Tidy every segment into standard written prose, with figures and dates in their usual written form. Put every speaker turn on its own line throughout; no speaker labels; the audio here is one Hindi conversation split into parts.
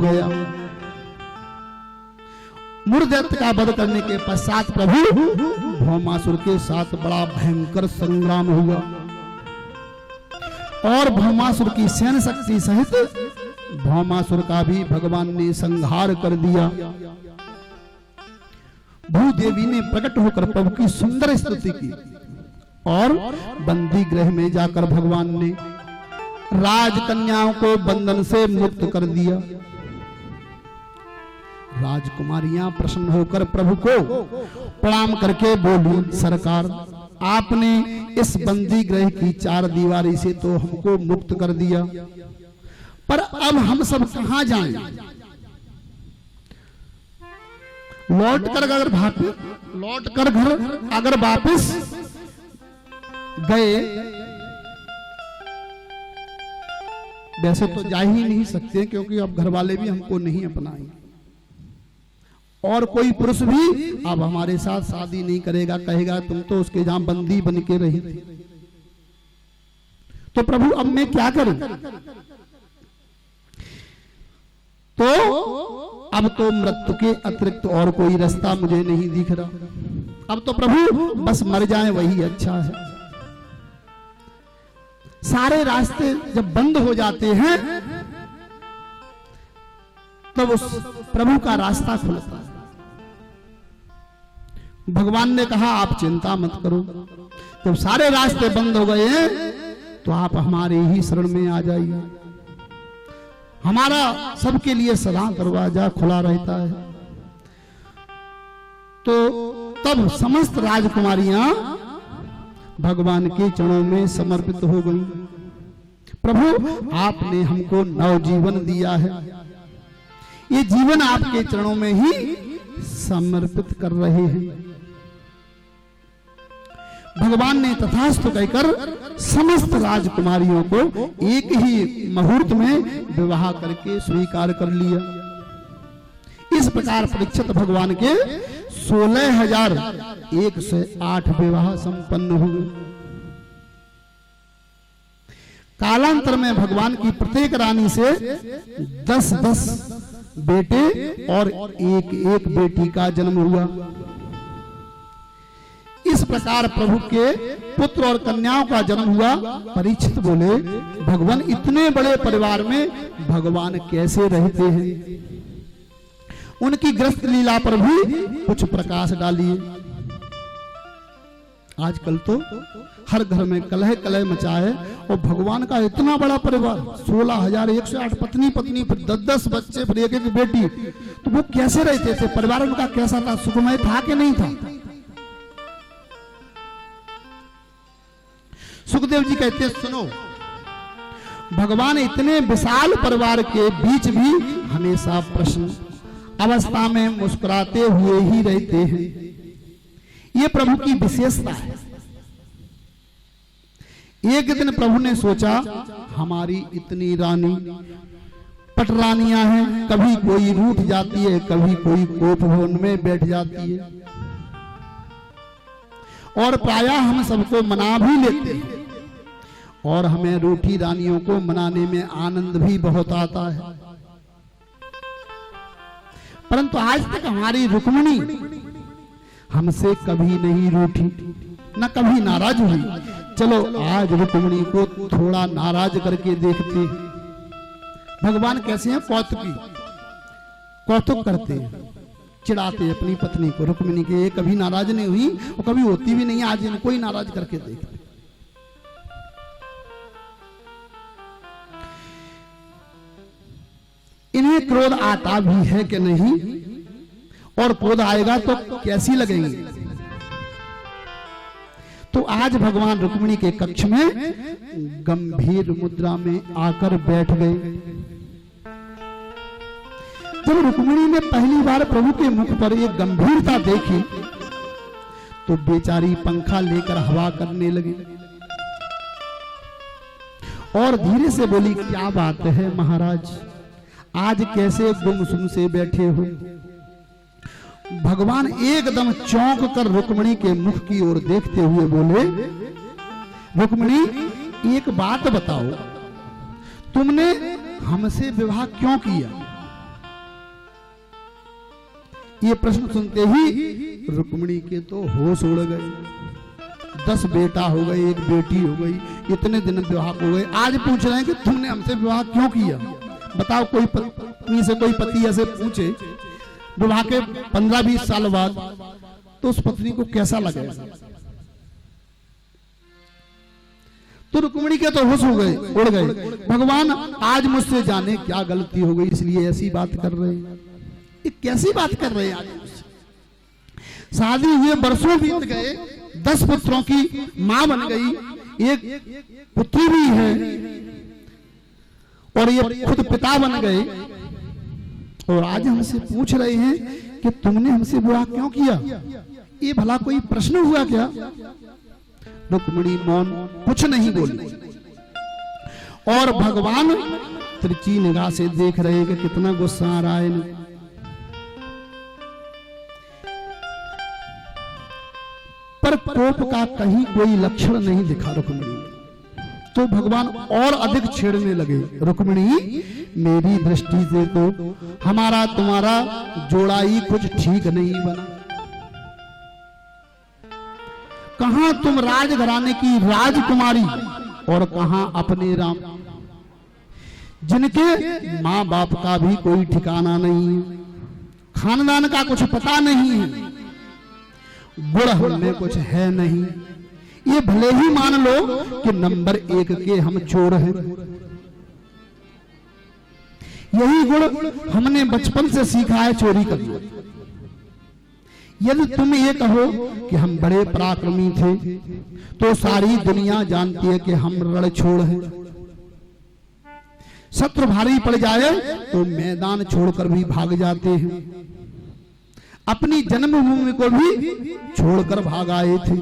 गया। मूर्धत्य का वध करने के पश्चात प्रभु भौमासुर के साथ बड़ा भयंकर संग्राम हुआ और भौमासुर की सैन्य शक्ति सहित भौमासुर का भी भगवान ने संहार कर दिया। भूदेवी ने प्रकट होकर प्रभु की सुंदर स्तुति की और बंदी गृह में जाकर भगवान ने राजकन्याओं को बंधन से मुक्त कर दिया। राजकुमारियां प्रसन्न होकर प्रभु को प्रणाम करके बोली, सरकार आपने इस बंदी गृह की चार दीवारी से तो हमको मुक्त कर दिया, पर अब हम सब कहां जाएं? लौट कर घर अगर वापस गए, वैसे तो जा ही नहीं सकते क्योंकि अब घर वाले भी हमको नहीं अपनाएंगे और कोई पुरुष भी अब हमारे साथ शादी नहीं करेगा, कहेगा तुम तो उसके जहां बंदी बन के रही थी। तो प्रभु अब मैं क्या करूं? तो अब तो मृत्यु के अतिरिक्त और कोई रास्ता मुझे नहीं दिख रहा। अब तो प्रभु बस मर जाए वही अच्छा है। सारे रास्ते जब बंद हो जाते हैं तब उस प्रभु का रास्ता खुलता है। भगवान ने कहा आप चिंता मत करो, जब सारे रास्ते बंद हो गए हैं तो आप हमारे ही शरण में आ जाइए। हमारा सबके लिए सदा दरवाजा खुला रहता है। तो तब समस्त राजकुमारियां भगवान के चरणों में समर्पित हो गई। प्रभु आपने हमको नवजीवन दिया है, ये जीवन आपके चरणों में ही समर्पित कर रहे हैं। भगवान ने तथास्तु कहकर समस्त राजकुमारियों को एक ही मुहूर्त में विवाह करके स्वीकार कर लिया। इस प्रकार परीक्षित भगवान के 16,108 विवाह संपन्न हुए। कालांतर में भगवान की प्रत्येक रानी से 10-10 बेटे और एक बेटी का जन्म हुआ। इस प्रकार प्रभु के पुत्र और कन्याओं का जन्म हुआ। परीक्षित बोले, भगवान इतने बड़े परिवार में भगवान कैसे रहते हैं? उनकी ग्रस्त लीला पर भी कुछ प्रकाश डालिए। आजकल तो हर घर में कलह कलह मचा है और भगवान का इतना बड़ा परिवार 16,108 पत्नी फिर 10-10 बच्चे फिर एक बेटी, तो वो कैसे रहते थे? परिवार उनका कैसा था? सुखमय था कि नहीं था? सुखदेव जी कहते हैं, सुनो, भगवान इतने विशाल परिवार के बीच भी हमेशा प्रसन्न अवस्था में मुस्कुराते हुए ही रहते हैं। ये प्रभु की विशेषता है। एक दिन प्रभु ने सोचा, हमारी इतनी रानी पटरानियां हैं, कभी कोई रूठ जाती है, कभी कोई कोप भवन में बैठ जाती है और प्रायः हम सबको मना भी लेते हैं और हमें रूठी रानियों को मनाने में आनंद भी बहुत आता है। परंतु आज तक हमारी रुक्मिणी हमसे कभी नहीं रूठी, न कभी नाराज हुई। चलो आज रुक्मिणी को थोड़ा नाराज करके देखते हैं। भगवान कैसे हैं? कौतुक करते हैं, चिढ़ाते अपनी पत्नी को। रुक्मिणी के ये कभी नाराज नहीं हुई और कभी होती भी नहीं, आज इनको ही नाराज करके देखते। इन्हें क्रोध आता भी है कि नहीं, और क्रोध आएगा तो कैसी लगेंगी? तो आज भगवान रुक्मिणी के कक्ष में गंभीर मुद्रा में आकर बैठ गए। जब रुक्मिणी ने पहली बार प्रभु के मुख पर एक गंभीरता देखी तो बेचारी पंखा लेकर हवा करने लगी और धीरे से बोली, क्या बात है महाराज, आज कैसे गुमसुम से बैठे हो? भगवान एकदम चौंक कर रुक्मिणी के मुख की ओर देखते हुए बोले, रुक्मिणी एक बात बताओ, तुमने हमसे विवाह क्यों किया? ये प्रश्न सुनते ही रुक्मिणी के तो होश उड़ गए। 10 बेटा हो गए, 1 बेटी हो गई, इतने दिन विवाह हो गए। आज पूछ रहे हैं कि तुमने हमसे विवाह क्यों किया? बताओ, कोई पत्नी से कोई पति ऐसे पूछे विवाह के 15-20 साल बाद, तो उस पत्नी को कैसा लगेगा? तो रुक्मिणी के तो होश हो गए, उड़ गए। भगवान आज मुझसे जाने क्या गलती हो गई, इसलिए ऐसी बात कर रहे हैं। ये कैसी बात कर रहे हैं आज मुझसे? शादी हुए वर्षों बीत गए, 10 पुत्रों की मां बन गई, 1 पुत्री भी है और ये खुद पिता बन गए, और आज हमसे पूछ रहे हैं कि तुमने हमसे विवाह क्यों किया? ये भला कोई प्रश्न हुआ क्या? रुक्मिणी मौन, कुछ नहीं बोली, और भगवान तिरछी निगाह से देख रहे हैं कि कितना गुस्सा आ रहा है इन्हें। पर कोप का कहीं कोई लक्षण नहीं दिखा रुक्मिणी। तो भगवान और अधिक छेड़ने लगे, रुक्मिणी मेरी दृष्टि से तो हमारा तुम्हारा जोड़ा ही कुछ ठीक नहीं बना। कहां तुम राजघराने की राजकुमारी और कहां अपने राम, जिनके मां बाप का भी कोई ठिकाना नहीं है, खानदान का कुछ पता नहीं है, गुण में कुछ है नहीं। ये भले ही मान लो कि नंबर 1 के हम चोर हैं, यही गुण हमने बचपन से सीखा है चोरी करना। यदि तुम ये कहो कि हम बड़े पराक्रमी थे, तो सारी दुनिया जानती है कि हम रणछोड़ हैं। शत्रु भारी पड़ जाए तो मैदान छोड़कर भी भाग जाते हैं, अपनी जन्मभूमि को भी छोड़कर भाग आए थे।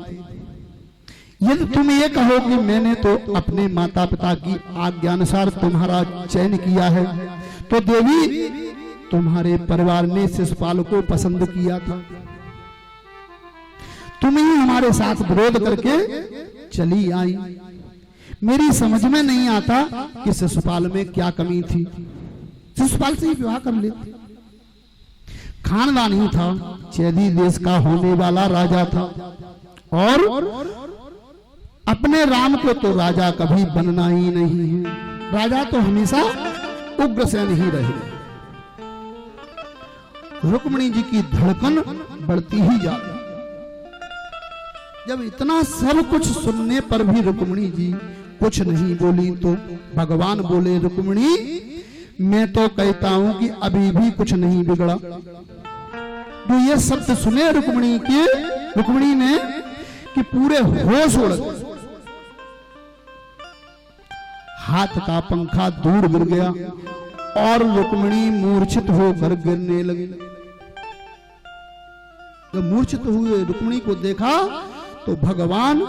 यदि तुम ये कहो कि मैंने तो अपने माता पिता की आज्ञानुसार तुम्हारा चयन किया है, तो देवी तुम्हारे परिवार ने शिशुपाल को पसंद किया था, तुम ही हमारे साथ विरोध करके चली आई। मेरी समझ में नहीं आता कि शिशुपाल में क्या कमी थी, शिशुपाल से ही विवाह कर लेते। खानदान ही था, चैदी देश का होने वाला राजा था, और अपने राम को तो राजा कभी बनना ही नहीं है। राजा तो हमेशा उग्रसेन ही रहे। रुक्मिणी जी की धड़कन बढ़ती ही जाती। जब इतना सब कुछ सुनने पर भी रुक्मिणी जी कुछ नहीं बोली, तो भगवान बोले, रुक्मिणी मैं तो कहता हूं कि अभी भी कुछ नहीं बिगड़ा। जो ये शब्द सुने रुक्मिणी ने कि पूरे होश उड़ गए, हाथ का पंखा दूर गिर गया और रुक्मिणी मूर्छित होकर गिरने लगी। जब मूर्छित हुए रुक्मिणी को देखा तो भगवान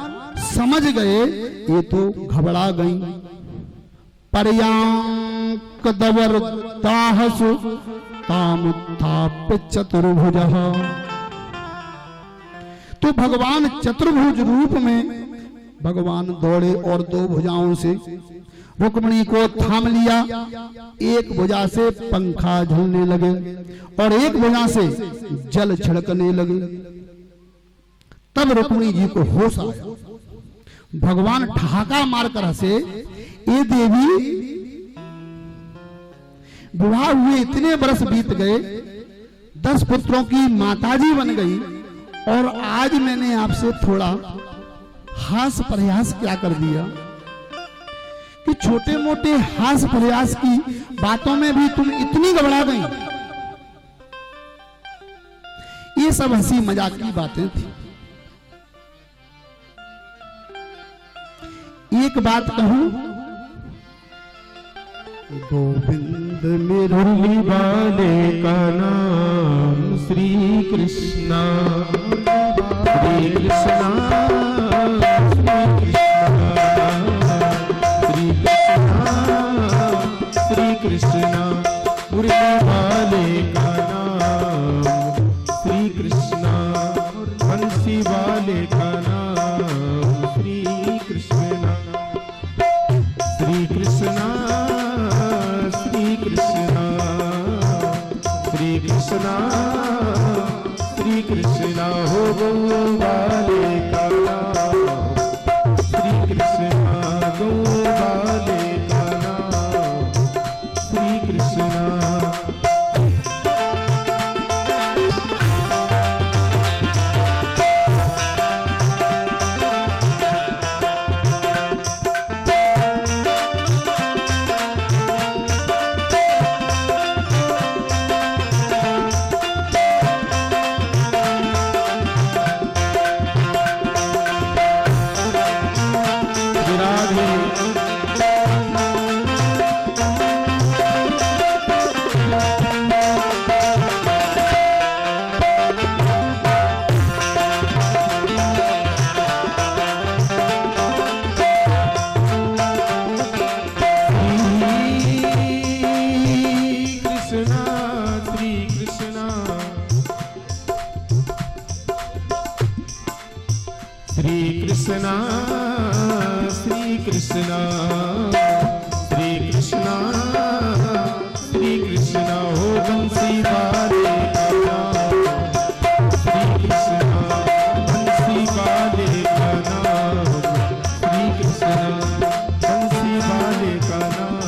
समझ गए ये तो घबरा गई। पर्यांक दवर ताहसु तामुत्थाप्य चतुर्भुजः। तो भगवान चतुर्भुज रूप में भगवान दौड़े और 2 भुजाओं से रुक्मिणी को थाम लिया। एक भुजा से पंखा झलने लगे और एक भुजा से जल छिड़कने लगे। तब रुक्मिणी जी को होश आया। भगवान ठहाका मारकर हंसे, ये देवी विवाह हुए इतने बरस बीत गए, 10 पुत्रों की माताजी बन गई, और आज मैंने आपसे थोड़ा हास प्रयास क्या कर दिया कि छोटे मोटे हास प्रयास की बातों में भी तुम इतनी घबरा गई। ये सब हंसी मजाक की बातें थी। एक बात कहूं, गोविंद मुरली वाले का नाम श्री कृष्णा, श्री कृष्णा, श्री कृष्णा, श्री कृष्णा, मुरली वाले का नाम श्री कृष्णा, बंसी वाले का नाम श्री कृष्णा, श्री कृष्णा, श्री कृष्णा, श्री कृष्णा।
श्री कृष्ण हो गौ वाले का नाम, श्री कृष्ण गौ वाले का नाम, श्री कृष्ण। श्री कृष्ण श्री कृष्ण श्री कृष्ण हो बंसी वाले का नाम, श्री कृष्ण बंसी वाले का नाम, श्री कृष्ण बंसी वाले का नाम,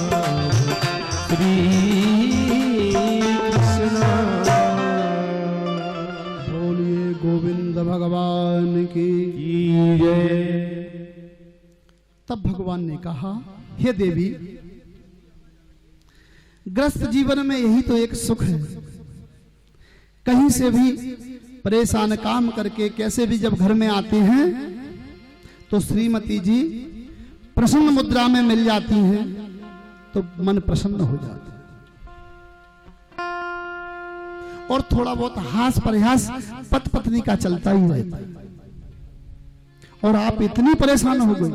श्री कृष्ण।
बोलिए गोविंद भगवान की जय। तब भगवान ने कहा, हे देवी, ग्रस्त जीवन में यही तो एक सुख है। कहीं से भी परेशान काम करके कैसे भी जब घर में आते हैं तो श्रीमती जी प्रसन्न मुद्रा में मिल जाती हैं तो मन प्रसन्न हो जाता है, और थोड़ा बहुत हास परिहास पति पत्नी का चलता ही रहता है। और आप इतनी परेशान हो गई।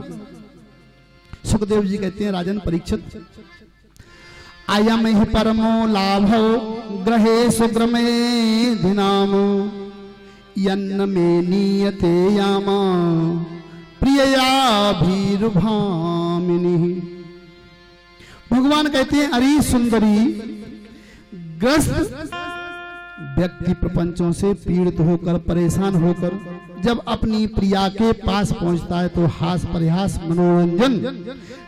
सुखदेव जी कहते हैं, राजन परीक्षित, आयम ही परमो लाभो ग्रहे सुग्रमे धिनाम यन्न में नीयते यामा प्रियया भीरुभामिनी। भगवान कहते हैं, अरे सुंदरी, ग्रस्त व्यक्ति प्रपंचों से पीड़ित होकर परेशान होकर जब अपनी प्रिया के पास पहुंचता है तो हास परिहास मनोरंजन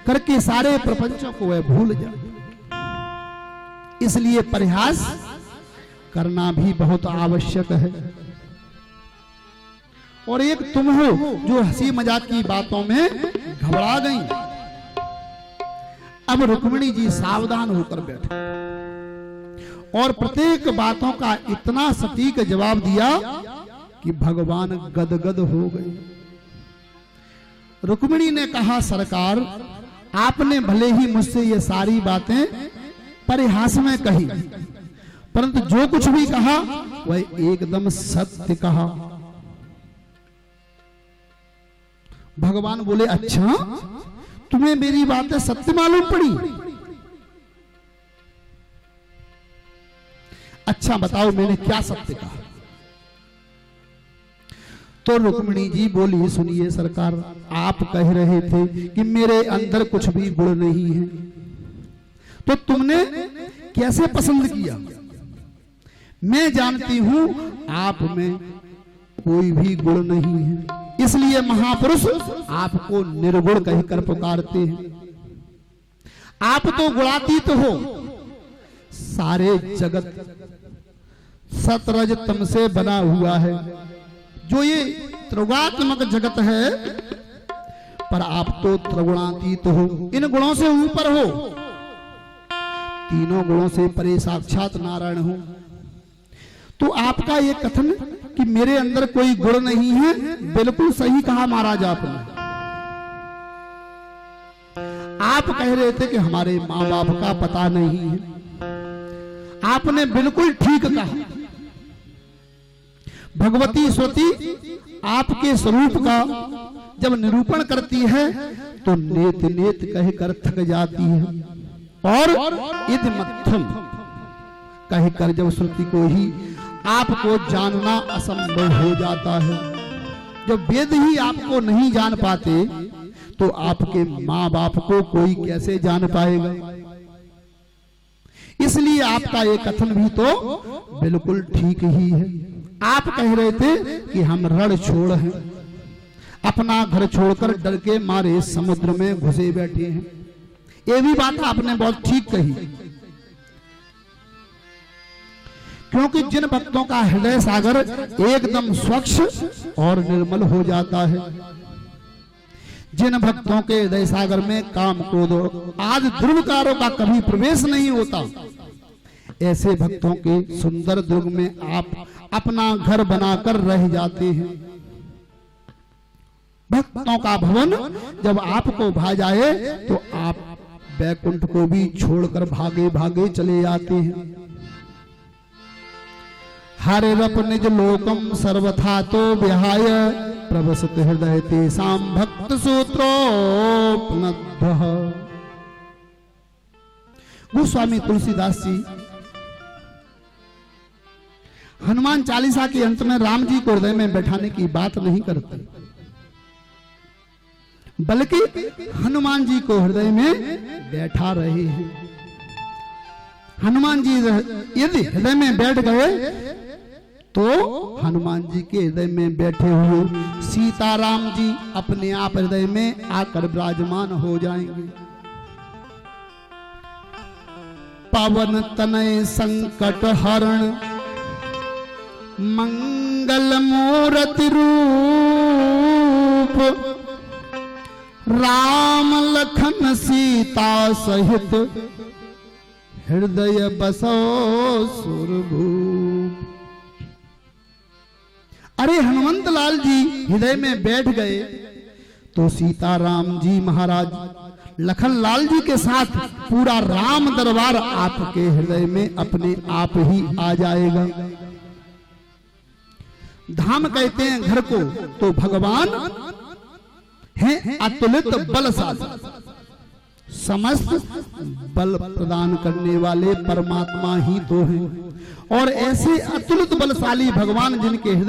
करके सारे प्रपंचों को वह भूल जाए। इसलिए परिहास करना भी बहुत आवश्यक है। और एक तुम हो जो हंसी मजाक की बातों में घबरा गई। अब रुक्मिणी जी सावधान होकर बैठे और प्रत्येक बातों का इतना सटीक जवाब दिया कि भगवान गदगद हो गए। रुक्मिणी ने कहा, सरकार, आपने भले ही मुझसे ये सारी बातें परिहास में कही, परंतु जो कुछ भी कहा वह एकदम सत्य कहा। भगवान बोले, अच्छा, तुम्हें मेरी बातें सत्य मालूम पड़ी? अच्छा बताओ, मैंने क्या सत्य कहा? तो रुक्मिणी जी बोली, सुनिए सरकार, आप कह रहे थे कि मेरे अंदर कुछ भी गुण नहीं है, तो तुमने कैसे पसंद किया? मैं जानती हूं आप में कोई भी गुण नहीं है, इसलिए महापुरुष आपको निर्गुण कहकर पुकारते हैं। आप तो गुणातीत हो। सारे जगत सतरज तम से बना हुआ है, जो ये त्रिगुणात्मक जगत है, पर आप तो त्रिगुणातीत हो, इन गुणों से ऊपर हो, तीनों गुणों से परे साक्षात नारायण हो। तो आपका ये कथन कि मेरे अंदर कोई गुण नहीं है, बिल्कुल सही कहा महाराज आपने। आप कह रहे थे कि हमारे माँ बाप का पता नहीं है, आपने बिल्कुल ठीक कहा। भगवती स्वती आपके स्वरूप का जब निरूपण करती है तो नेत नेत कहकर थक जाती है, और इद मत्थम कहकर जब श्रुति को ही आपको जानना असंभव हो जाता है। जब वेद ही आपको नहीं जान पाते तो आपके माँ बाप को कोई कैसे जान पाएगा? इसलिए आपका ये कथन भी तो बिल्कुल ठीक ही है। आप कह रहे थे कि हम रण छोड़ हैं, अपना घर छोड़कर डर के मारे समुद्र में घुसे बैठे हैं। ये भी बात आपने बहुत ठीक कही, क्योंकि जिन भक्तों का हृदय सागर एकदम स्वच्छ और निर्मल हो जाता है, जिन भक्तों के हृदय सागर में काम क्रोध आदि दुर्विकारों का कभी प्रवेश नहीं होता, ऐसे भक्तों के सुंदर दुर्ग में आप अपना घर बनाकर रह जाते हैं। भक्तों का भवन जब आपको भा जाए तो आप बैकुंठ को भी छोड़कर भागे भागे चले जाते हैं। हरे रप निज लोकम सर्वथा तो विहाय प्रवसत हृदय तेसाम भक्त सूत्रोपनद्ध। गोस्वामी तुलसीदास जी हनुमान चालीसा के अंत में राम जी को हृदय में बैठाने की बात नहीं करते, बल्कि हनुमान जी को हृदय में बैठा रहे हैं। हनुमान जी यदि हृदय में बैठ गए तो हनुमान जी के हृदय में बैठे हुए सीताराम जी अपने आप हृदय में आकर विराजमान हो जाएंगे। पवन तनय संकट हरण मंगल मूर्ति रूप राम लखन सीता सहित हृदय बसो सुरभूप। अरे हनुमंत लाल जी हृदय में बैठ गए तो सीताराम जी महाराज लखन लाल जी के साथ पूरा राम दरबार आपके हृदय में अपने आप ही आ जाएगा। धाम कहते हैं घर को, तो भगवान है अतुलित बलशाली, समस्त बल प्रदान करने वाले परमात्मा ही तो हैं। और ऐसे अतुलित बलशाली भगवान जिनके हृदय